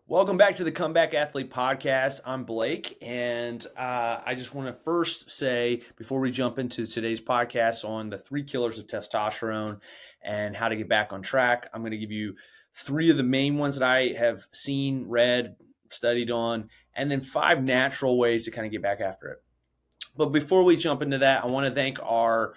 Welcome back to the Comeback Athlete Podcast. I'm Blake, and I just want to first say, before we jump into today's podcast on the 3 killers of testosterone and how to get back on track, I'm going to give you 3 of the main ones that I have seen, read, studied on, and then 5 natural ways to kind of get back after it. But before we jump into that, I want to thank our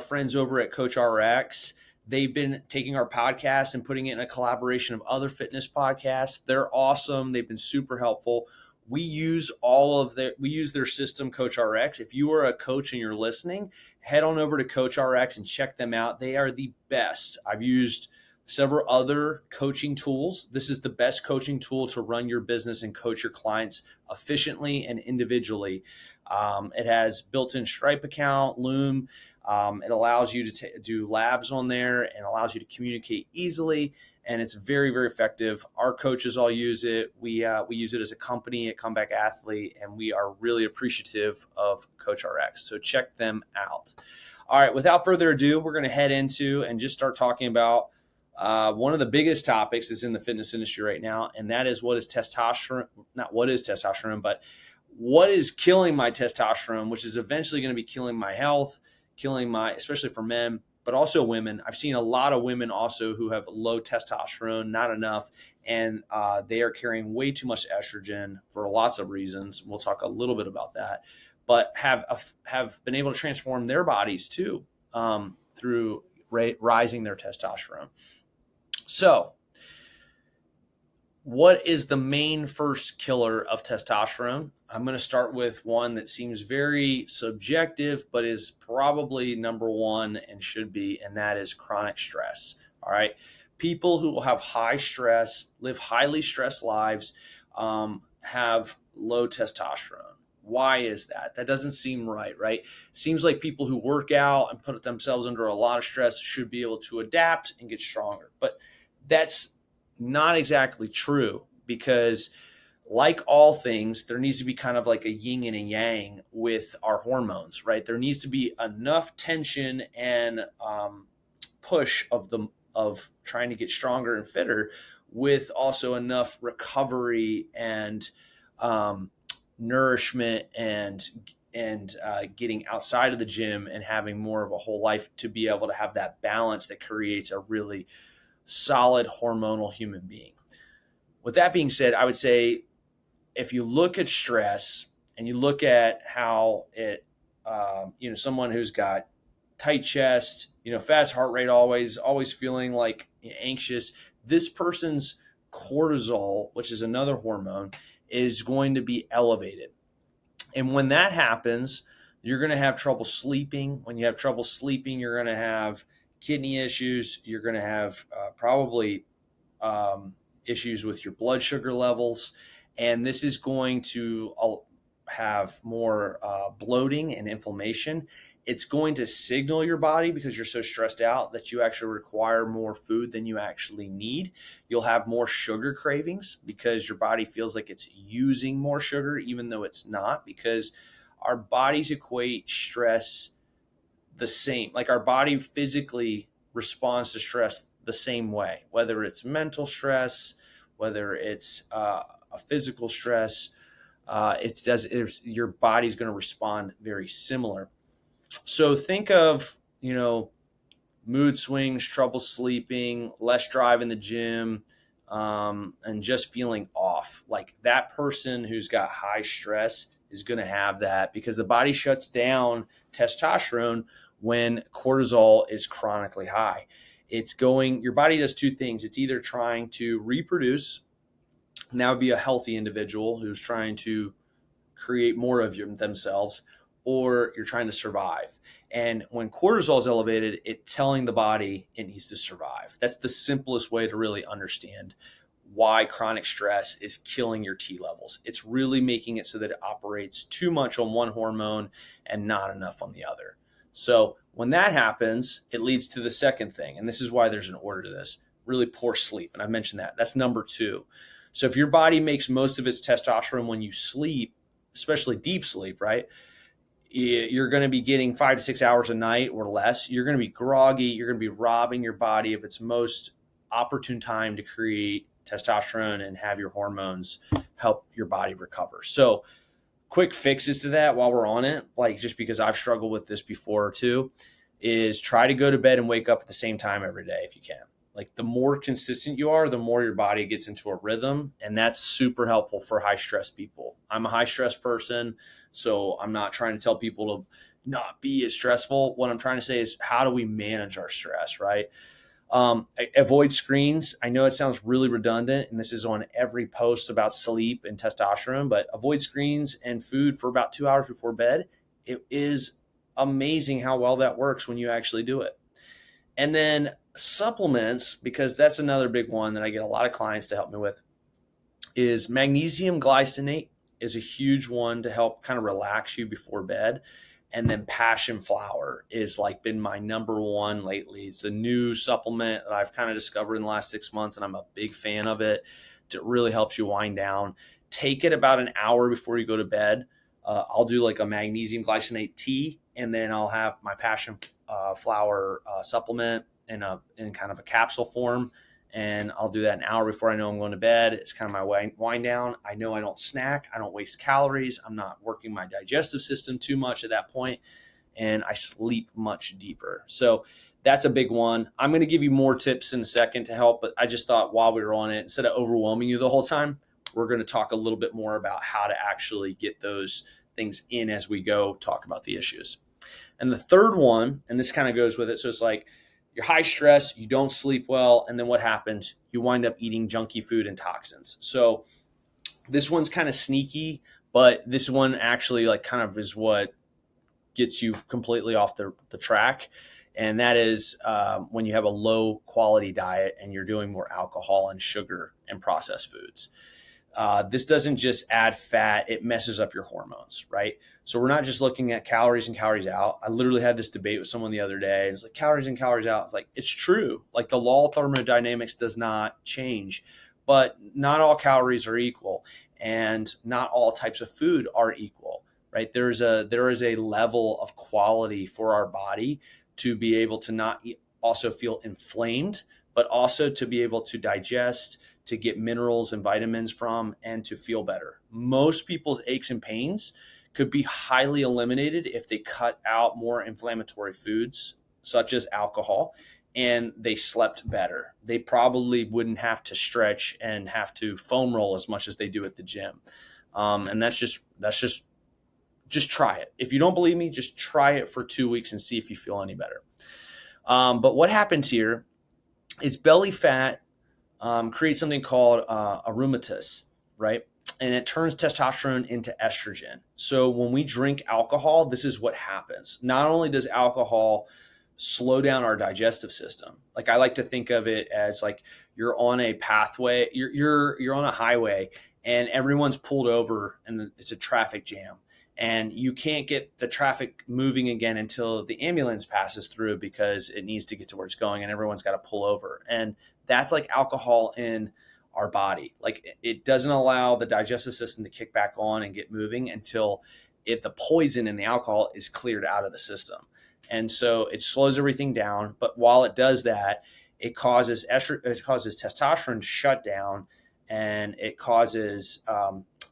friends over at Coach RX. They've been taking our podcast and putting it in a collaboration of other fitness podcasts. They're awesome. They've been super helpful. We use their system, Coach RX. If you are a coach and you're listening, head on over to Coach RX and check them out. They are the best. I've used several other coaching tools. This is the best coaching tool to run your business and coach your clients efficiently and individually. It has built-in Stripe account, Loom. It allows you to do labs on there and allows you to communicate easily. And it's very, very effective. Our coaches all use it. We use it as a company at Comeback Athlete, and we are really appreciative of Coach RX. So check them out. All right, without further ado, we're going to head into and just start talking about one of the biggest topics that's in the fitness industry right now, and that is what is testosterone, not what is testosterone, but what is killing my testosterone, which is eventually going to be killing my health, especially for men, but also women. I've seen a lot of women also who have low testosterone, not enough, and they are carrying way too much estrogen for lots of reasons. We'll talk a little bit about that, but have been able to transform their bodies too through rising their testosterone. So, what is the main first killer of testosterone? I'm going to start with one that seems very subjective, but is probably number one and should be, and that is chronic stress. All right. People who have high stress, live highly stressed lives, have low testosterone. Why is that? That doesn't seem right, right? Seems like people who work out and put themselves under a lot of stress should be able to adapt and get stronger. But that's not exactly true, because like all things, there needs to be kind of like a yin and a yang with our hormones, right? There needs to be enough tension and push of trying to get stronger and fitter, with also enough recovery and nourishment and getting outside of the gym and having more of a whole life to be able to have that balance that creates a really solid hormonal human being. With that being said, I would say if you look at stress and you look at how it, someone who's got tight chest, fast heart rate, always feeling like anxious, this person's cortisol, which is another hormone, is going to be elevated. And when that happens, you're going to have trouble sleeping. When you have trouble sleeping, you're going to have kidney issues. You're going to have probably issues with your blood sugar levels. And this is going to have more bloating and inflammation. It's going to signal your body, because you're so stressed out, that you actually require more food than you actually need. You'll have more sugar cravings because your body feels like it's using more sugar, even though it's not, because our bodies equate stress the same. Like, our body physically responds to stress the same way, whether it's mental stress, whether it's a physical stress. Your body's going to respond very similar. So think of, mood swings, trouble sleeping, less drive in the gym, and just feeling off. Like, that person who's got high stress is going to have that, because the body shuts down testosterone when cortisol is chronically high. Your body does 2 things. It's either trying to reproduce, and that would be a healthy individual who's trying to create more of themselves, or you're trying to survive. And when cortisol is elevated, it's telling the body it needs to survive. That's the simplest way to really understand why chronic stress is killing your T levels. It's really making it so that it operates too much on one hormone and not enough on the other. So when that happens, it leads to the second thing. And this is why there's an order to this: really poor sleep. And I mentioned that. That's number 2. So if your body makes most of its testosterone when you sleep, especially deep sleep, right? You're going to be getting 5 to 6 hours a night or less. You're going to be groggy. You're going to be robbing your body of its most opportune time to create testosterone and have your hormones help your body recover. So quick fixes to that while we're on it, like just because I've struggled with this before too, is try to go to bed and wake up at the same time every day if you can. Like the more consistent you are, the more your body gets into a rhythm. And that's super helpful for high stress people. I'm a high stress person, so I'm not trying to tell people to not be as stressful. What I'm trying to say is, how do we manage our stress, right? Avoid screens. I know it sounds really redundant, and this is on every post about sleep and testosterone, but avoid screens and food for about 2 hours before bed. It is amazing how well that works when you actually do it. And then supplements, because that's another big one that I get a lot of clients to help me with, is magnesium glycinate is a huge one to help kind of relax you before bed. And then passion flower is like been my number one lately. It's a new supplement that I've kind of discovered in the last 6 months, and I'm a big fan of it. It really helps you wind down. Take it about an hour before you go to bed. I'll do like a magnesium glycinate tea, and then I'll have my passion flower supplement in kind of a capsule form. And I'll do that an hour before I know I'm going to bed. It's kind of my wind down. I know I don't snack. I don't waste calories. I'm not working my digestive system too much at that point, and I sleep much deeper. So that's a big one. I'm going to give you more tips in a second to help, but I just thought while we were on it, instead of overwhelming you the whole time, we're going to talk a little bit more about how to actually get those things in as we go talk about the issues. And the third one, and this kind of goes with it, so it's like, you're high stress, you don't sleep well, and then what happens? You wind up eating junky food and toxins. So this one's kind of sneaky, but this one actually like kind of is what gets you completely off the track. And that is when you have a low quality diet and you're doing more alcohol and sugar and processed foods. This doesn't just add fat, it messes up your hormones, right? So we're not just looking at calories and calories out. I literally had this debate with someone the other day, and it's like calories in, calories out. It's like, it's true. Like the law of thermodynamics does not change, but not all calories are equal, and not all types of food are equal, right? There is a level of quality for our body to be able to not also feel inflamed, but also to be able to digest, to get minerals and vitamins from, and to feel better. Most people's aches and pains could be highly eliminated if they cut out more inflammatory foods, such as alcohol, and they slept better. They probably wouldn't have to stretch and have to foam roll as much as they do at the gym. And that's just try it. If you don't believe me, just try it for 2 weeks and see if you feel any better. But what happens here is belly fat creates something called aromatase, right? And it turns testosterone into estrogen. So when we drink alcohol, this is what happens. Not only does alcohol slow down our digestive system, like I like to think of it as like you're on a pathway, you're on a highway, and everyone's pulled over, and it's a traffic jam. And you can't get the traffic moving again until the ambulance passes through because it needs to get to where it's going, and everyone's got to pull over. And that's like alcohol in our body. Like it doesn't allow the digestive system to kick back on and get moving until the poison in the alcohol is cleared out of the system. And so it slows everything down. But while it does that, it causes testosterone to shut down, and it causes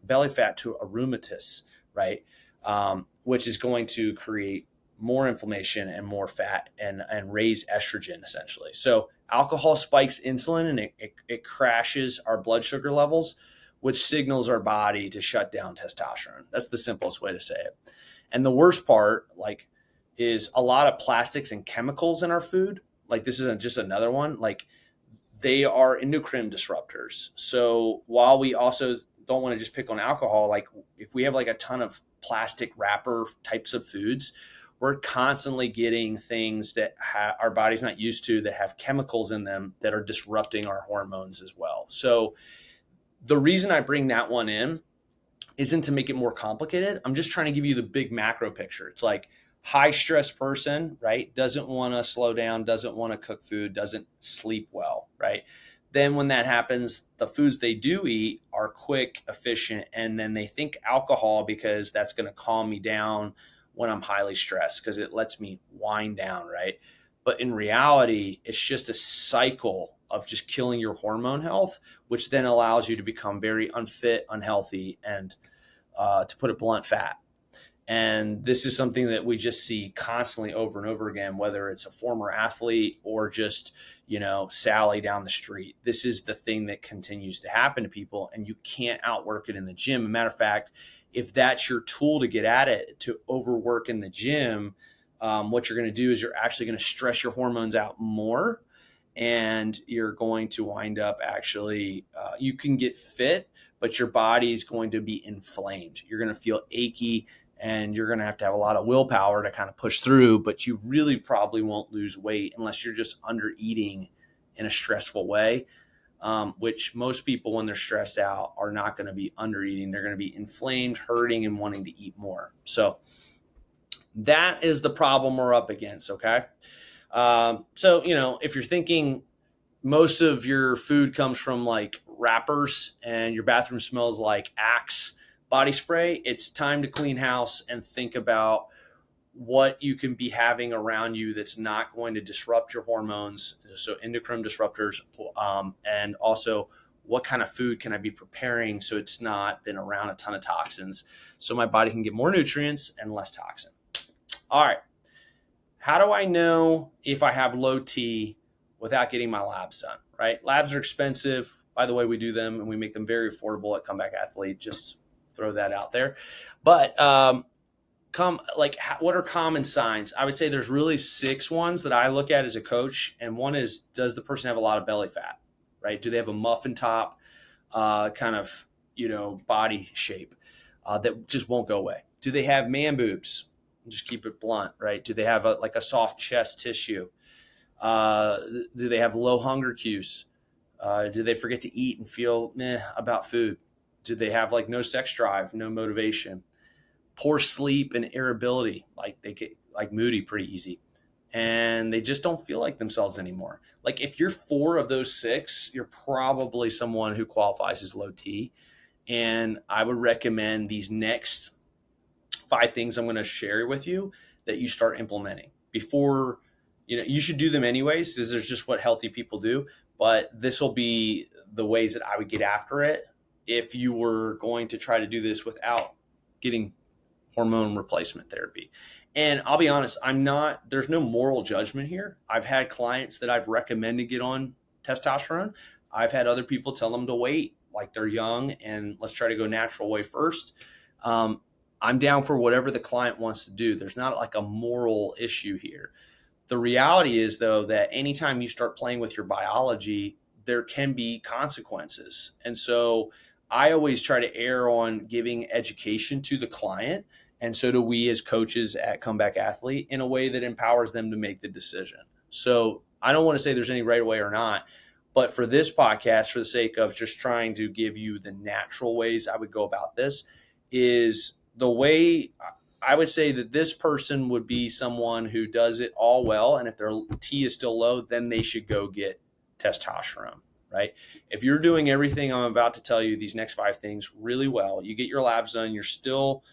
belly fat to aromatase, right? Which is going to create more inflammation and more fat and raise estrogen essentially. So alcohol spikes insulin, and it crashes our blood sugar levels, which signals our body to shut down testosterone. That's the simplest way to say it. And the worst part, like, is a lot of plastics and chemicals in our food. Like this isn't just another one. Like they are endocrine disruptors. So while we also don't want to just pick on alcohol, like if we have like a ton of plastic wrapper types of foods, we're constantly getting things that our body's not used to, that have chemicals in them that are disrupting our hormones as well. So the reason I bring that one in isn't to make it more complicated. I'm just trying to give you the big macro picture. It's like high stress person, right? Doesn't want to slow down, doesn't want to cook food, doesn't sleep well, right? Then when that happens, the foods they do eat are quick, efficient, and then they think alcohol because that's going to calm me down when I'm highly stressed because it lets me wind down, right? But in reality, it's just a cycle of just killing your hormone health, which then allows you to become very unfit, unhealthy, and to put it blunt, fat. And this is something that we just see constantly over and over again, whether it's a former athlete or just, Sally down the street. This is the thing that continues to happen to people, and you can't outwork it in the gym. As a matter of fact, if that's your tool to get at it, to overwork in the gym, what you're going to do is you're actually going to stress your hormones out more, and you're going to wind up actually, you can get fit, but your body is going to be inflamed. You're going to feel achy, and you're going to have a lot of willpower to kind of push through, but you really probably won't lose weight unless you're just under eating in a stressful way, which most people, when they're stressed out, are not going to be under eating. They're going to be inflamed, hurting, and wanting to eat more. So that is the problem we're up against. Okay. So, if you're thinking most of your food comes from like wrappers and your bathroom smells like Axe body spray, it's time to clean house and think about what you can be having around you that's not going to disrupt your hormones. So endocrine disruptors, and also what kind of food can I be preparing so it's not been around a ton of toxins, so my body can get more nutrients and less toxin. All right. How do I know if I have low T without getting my labs done, right? Labs are expensive. By the way, we do them and we make them very affordable at Comeback Athlete. Just throw that out there. But what are common signs? I would say there's really 6 ones that I look at as a coach. And one is, does the person have a lot of belly fat, right? Do they have a muffin top kind of, body shape that just won't go away? Do they have man boobs? Just keep it blunt, right? Do they have a soft chest tissue? Do they have low hunger cues? Do they forget to eat and feel meh about food? Do they have no sex drive, no motivation, poor sleep and irritability? Like they get moody pretty easy, and they just don't feel like themselves anymore. Like if you're 4 of those 6, you're probably someone who qualifies as low T. And I would recommend these next 5 things I'm going to share with you that you start implementing before. You should do them anyways, because there's just what healthy people do. But this will be the ways that I would get after it if you were going to try to do this without getting hormone replacement therapy. And I'll be honest, there's no moral judgment here. I've had clients that I've recommended get on testosterone. I've had other people tell them to wait, like they're young, and let's try to go natural way first. I'm down for whatever the client wants to do. There's not like a moral issue here. The reality is, though, that anytime you start playing with your biology, there can be consequences. And so I always try to err on giving education to the client. And so do we as coaches at Comeback Athlete, in a way that empowers them to make the decision. So I don't want to say there's any right way or not, but for this podcast, for the sake of just trying to give you the natural ways I would go about this, is the way I would say that this person would be someone who does it all well. And if their T is still low, then they should go get testosterone, right? If you're doing everything I'm about to tell you, these next 5 things really well, you get your labs done, you're still,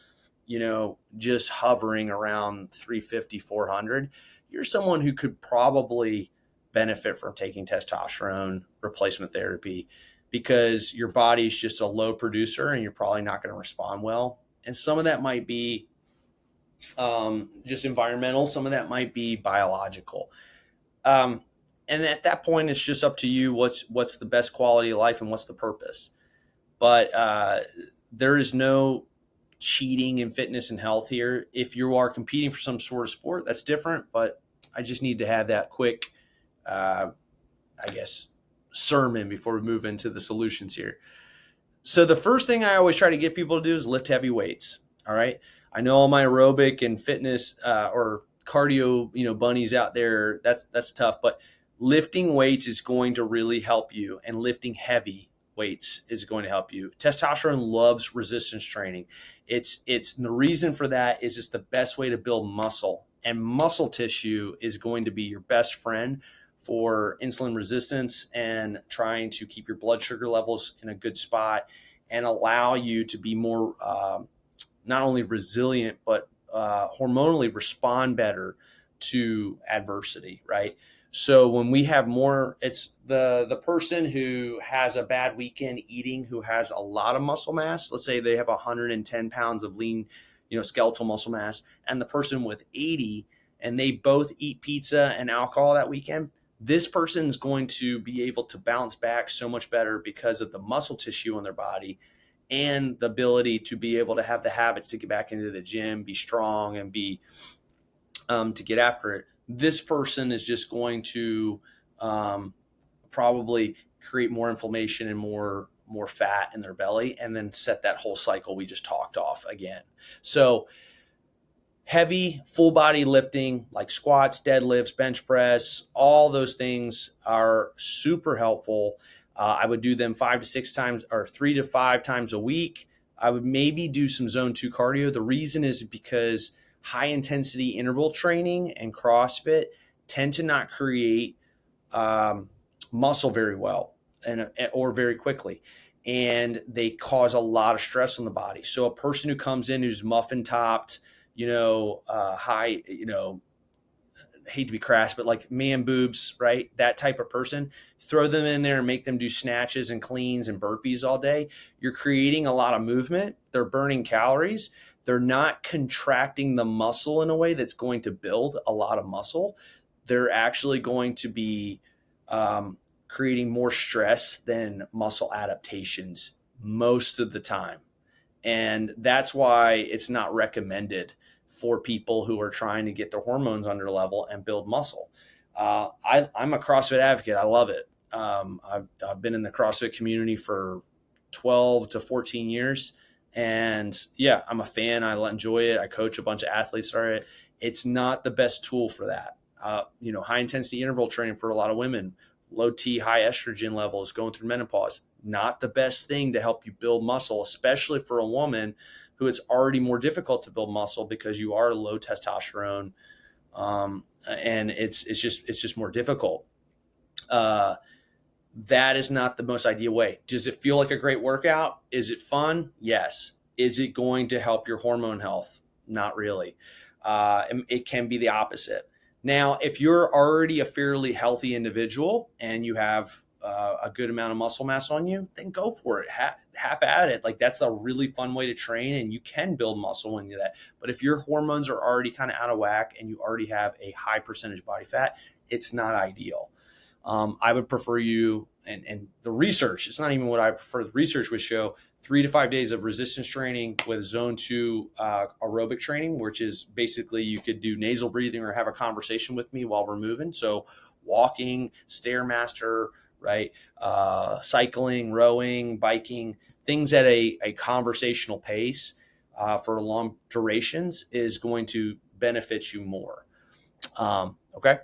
just hovering around 350, 400, you're someone who could probably benefit from taking testosterone replacement therapy, because your body's just a low producer and you're probably not going to respond well. And some of that might be just environmental. Some of that might be biological. And at that point, it's just up to you what's the best quality of life and what's the purpose. But there is no cheating in fitness and health here. If you are competing for some sort of sport, that's different. But I just need to have that quick, sermon before we move into the solutions here. So the first thing I always try to get people to do is lift heavy weights. All right. I know all my aerobic and fitness or cardio, bunnies out there, that's tough, but lifting weights is going to really help you, and lifting heavy weights is going to help you. Testosterone loves resistance training. It's the reason for that is it's the best way to build muscle, and muscle tissue is going to be your best friend for insulin resistance and trying to keep your blood sugar levels in a good spot and allow you to be more not only resilient, but hormonally respond better to adversity, right? So when we have more, it's the person who has a bad weekend eating, who has a lot of muscle mass. Let's say they have 110 pounds of lean, skeletal muscle mass, and the person with 80, and they both eat pizza and alcohol that weekend. This person's going to be able to bounce back so much better because of the muscle tissue in their body and the ability to be able to have the habits to get back into the gym, be strong, and be to get after it. This person is just going to probably create more inflammation and more fat in their belly, and then set that whole cycle we just talked off again. So heavy full body lifting like squats, deadlifts, bench press, all those things are super helpful. I would do them 5 to 6 times or 3 to 5 times a week. I would maybe do some zone 2 cardio. The reason is because high intensity interval training and CrossFit tend to not create muscle very well or very quickly. And they cause a lot of stress on the body. So a person who comes in who's muffin topped, high, hate to be crass, but like man boobs, right? That type of person, throw them in there and make them do snatches and cleans and burpees all day. You're creating a lot of movement. They're burning calories. They're not contracting the muscle in a way that's going to build a lot of muscle. They're actually going to be creating more stress than muscle adaptations most of the time. And that's why it's not recommended for people who are trying to get their hormones under level and build muscle. I'm a CrossFit advocate. I love it. I've been in the CrossFit community for 12 to 14 years. And yeah, I'm a fan. I enjoy it. I coach a bunch of athletes. All right. It's not the best tool for that. High intensity interval training for a lot of women, low T, high estrogen levels, going through menopause, not the best thing to help you build muscle, especially for a woman who it's already more difficult to build muscle because you are low testosterone, and it's just more difficult. That is not the most ideal way. Does it feel like a great workout? Is it fun? Yes. Is it going to help your hormone health? Not really. It can be the opposite. Now, if you're already a fairly healthy individual and you have a good amount of muscle mass on you, then go for it. Half at it. Like, that's a really fun way to train, and you can build muscle when you do that. But if your hormones are already kind of out of whack and you already have a high percentage body fat, it's not ideal. I would prefer you, and the research, it's not even what I prefer. The research would show 3 to 5 days of resistance training with zone 2 aerobic training, which is basically you could do nasal breathing or have a conversation with me while we're moving. So walking, Stairmaster, right? Cycling, rowing, biking, things at a conversational pace for long durations is going to benefit you more. Okay.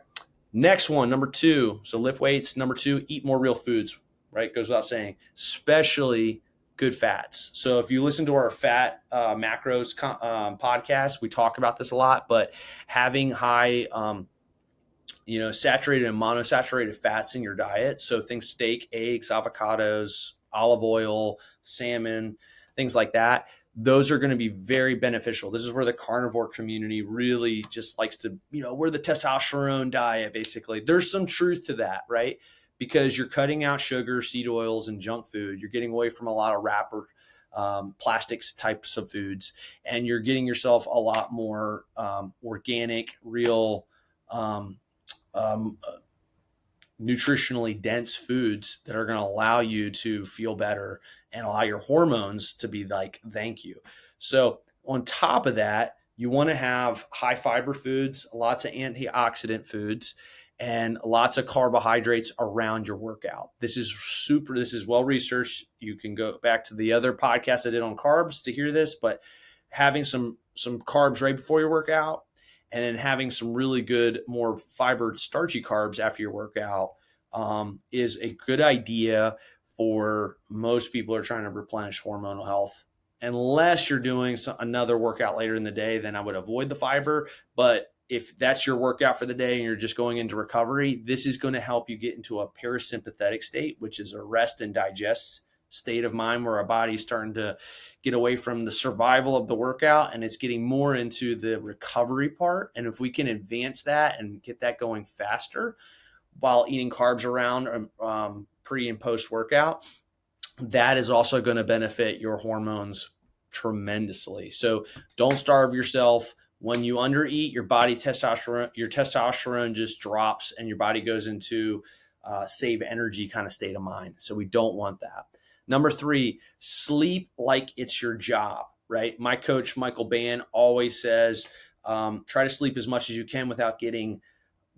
Next one, number 2. So lift weights. Number 2, eat more real foods, right? Goes without saying, especially good fats. So if you listen to our fat macros podcast, we talk about this a lot, but having high, saturated and monosaturated fats in your diet. So things steak, eggs, avocados, olive oil, salmon, things like that. Those are going to be very beneficial. This is where the carnivore community really just likes to, we're the testosterone diet, basically. There's some truth to that, right? Because you're cutting out sugar, seed oils, and junk food. You're getting away from a lot of wrapper plastics types of foods, and you're getting yourself a lot more organic, real, nutritionally dense foods that are going to allow you to feel better and allow your hormones to be like, thank you. So on top of that, you want to have high fiber foods, lots of antioxidant foods, and lots of carbohydrates around your workout. This is well researched. You can go back to the other podcast I did on carbs to hear this, but having some carbs right before your workout, and then having some really good, more fiber, starchy carbs after your workout is a good idea for most people who are trying to replenish hormonal health. Unless you're doing another workout later in the day, then I would avoid the fiber. But if that's your workout for the day and you're just going into recovery, this is going to help you get into a parasympathetic state, which is a rest and digest state of mind where our body's starting to get away from the survival of the workout and it's getting more into the recovery part. And if we can advance that and get that going faster, while eating carbs around pre and post workout, that is also going to benefit your hormones tremendously. So don't starve yourself. When you undereat, your testosterone just drops, and your body goes into save energy kind of state of mind. So we don't want that. Number 3, sleep like it's your job. Right? My coach Michael Ban always says, try to sleep as much as you can without getting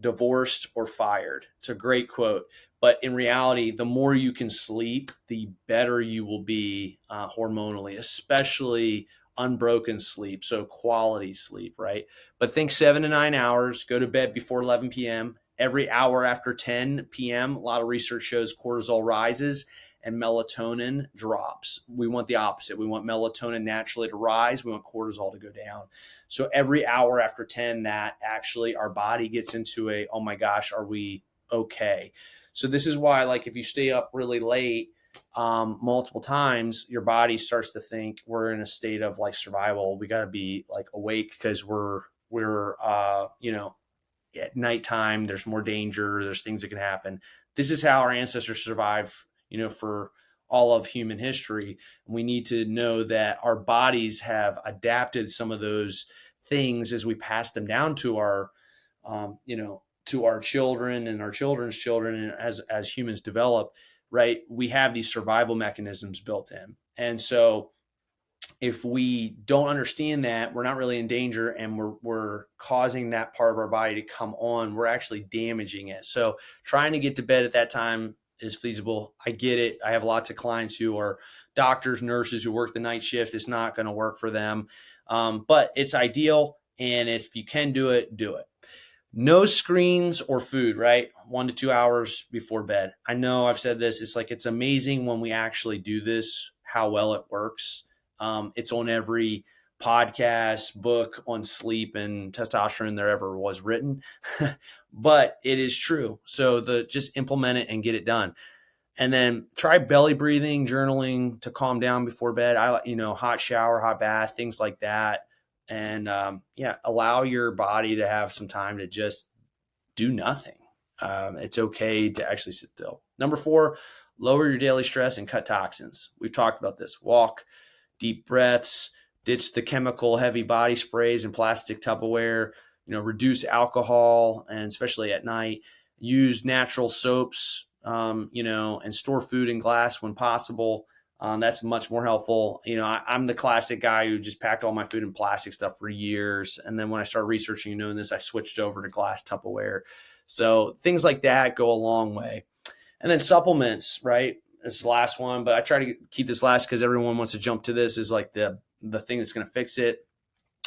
divorced or fired. It's a great quote. But in reality, the more you can sleep, the better you will be hormonally, especially unbroken sleep. So quality sleep, right? But think 7 to 9 hours, go to bed before 11 p.m. Every hour after 10 p.m., a lot of research shows cortisol rises and melatonin drops. We want the opposite. We want melatonin naturally to rise. We want cortisol to go down. So every hour after 10, that actually our body gets into oh my gosh, are we okay? So this is why, like, if you stay up really late multiple times, your body starts to think we're in a state of like survival. We got to be like awake because we're at nighttime, there's more danger, there's things that can happen. This is how our ancestors survived, for all of human history. We need to know that our bodies have adapted some of those things as we pass them down to our, to our children and our children's children. And as humans develop, right, we have these survival mechanisms built in. And so if we don't understand that, we're not really in danger, and we're causing that part of our body to come on. We're actually damaging it. So trying to get to bed at that time is feasible. I get it. I have lots of clients who are doctors, nurses who work the night shift. It's not going to work for them, but it's ideal. And if you can do it, do it. No screens or food, right? 1 to 2 hours before bed. I know I've said this. It's amazing when we actually do this, how well it works. It's on every podcast, book on sleep and testosterone there ever was written, but it is true. So just implement it and get it done. And then try belly breathing, journaling to calm down before bed. Hot shower, hot bath, things like that. And allow your body to have some time to just do nothing. It's okay to actually sit still. Number 4, lower your daily stress and cut toxins. We've talked about this. Walk, deep breaths, ditch the chemical heavy body sprays and plastic Tupperware, reduce alcohol, and especially at night, use natural soaps, and store food in glass when possible. That's much more helpful. I'm the classic guy who just packed all my food in plastic stuff for years. And then when I started researching, this, I switched over to glass Tupperware. So things like that go a long way. And then supplements, right? This is the last one, but I try to keep this last because everyone wants to jump to this is like the thing that's going to fix it.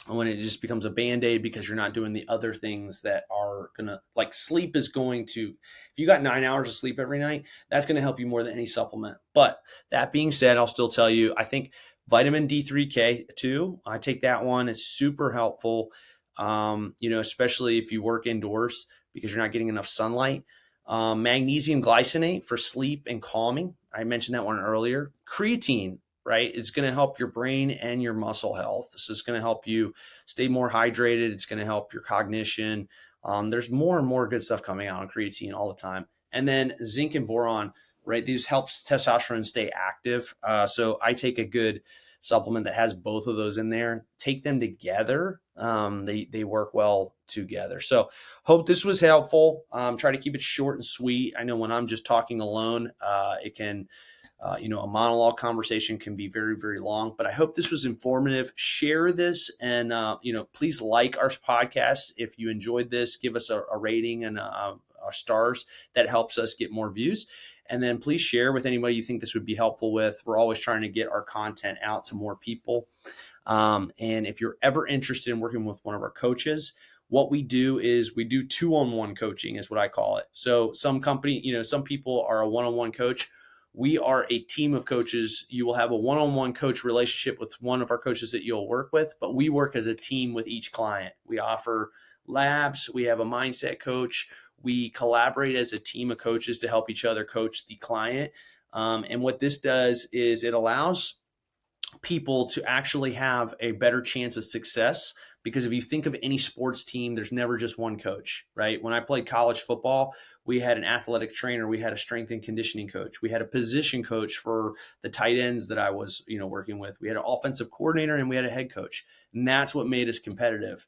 And when it just becomes a Band-Aid because you're not doing the other things that are going to, like, sleep is going to, if you got 9 hours of sleep every night, that's going to help you more than any supplement. But that being said, I'll still tell you, I think vitamin D3K2, I take that one. It's super helpful, especially if you work indoors because you're not getting enough sunlight. Magnesium glycinate for sleep and calming. I mentioned that one earlier. Creatine, right? It's going to help your brain and your muscle health. So it's going to help you stay more hydrated. It's going to help your cognition. There's more and more good stuff coming out on creatine all the time. And then zinc and boron, right? These helps testosterone stay active. So I take a good supplement that has both of those in there. Take them together. They work well together. So hope this was helpful. Try to keep it short and sweet. I know when I'm just talking alone, it can, a monologue conversation can be very, very long, but I hope this was informative. Share this and, please like our podcast. If you enjoyed this, give us a rating and our stars. That helps us get more views. And then please share with anybody you think this would be helpful with. We're always trying to get our content out to more people. And if you're ever interested in working with one of our coaches, what we do is we do 2-on-1 coaching is what I call it. So some people are a one-on-one coach. We are a team of coaches. You will have a one-on-one coach relationship with one of our coaches that you'll work with, but we work as a team with each client. We offer labs. We have a mindset coach. We collaborate as a team of coaches to help each other coach the client. And what this does is it allows people to actually have a better chance of success Because if you think of any sports team, there's never just one coach, right? When I played college football, we had an athletic trainer, we had a strength and conditioning coach, we had a position coach for the tight ends that I was, working with. We had an offensive coordinator and we had a head coach. And that's what made us competitive.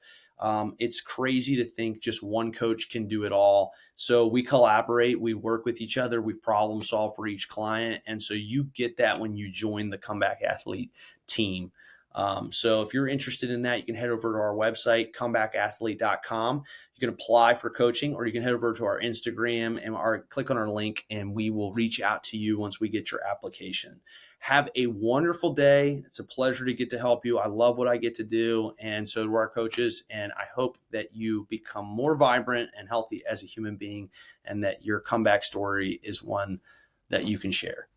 It's crazy to think just one coach can do it all. So we collaborate, we work with each other, we problem solve for each client. And so you get that when you join the Comeback Athlete team. So if you're interested in that, you can head over to our website, comebackathlete.com. You can apply for coaching, or you can head over to our Instagram and click on our link, and we will reach out to you once we get your application. Have a wonderful day. It's a pleasure to get to help you. I love what I get to do, and so do our coaches. And I hope that you become more vibrant and healthy as a human being, and that your comeback story is one that you can share.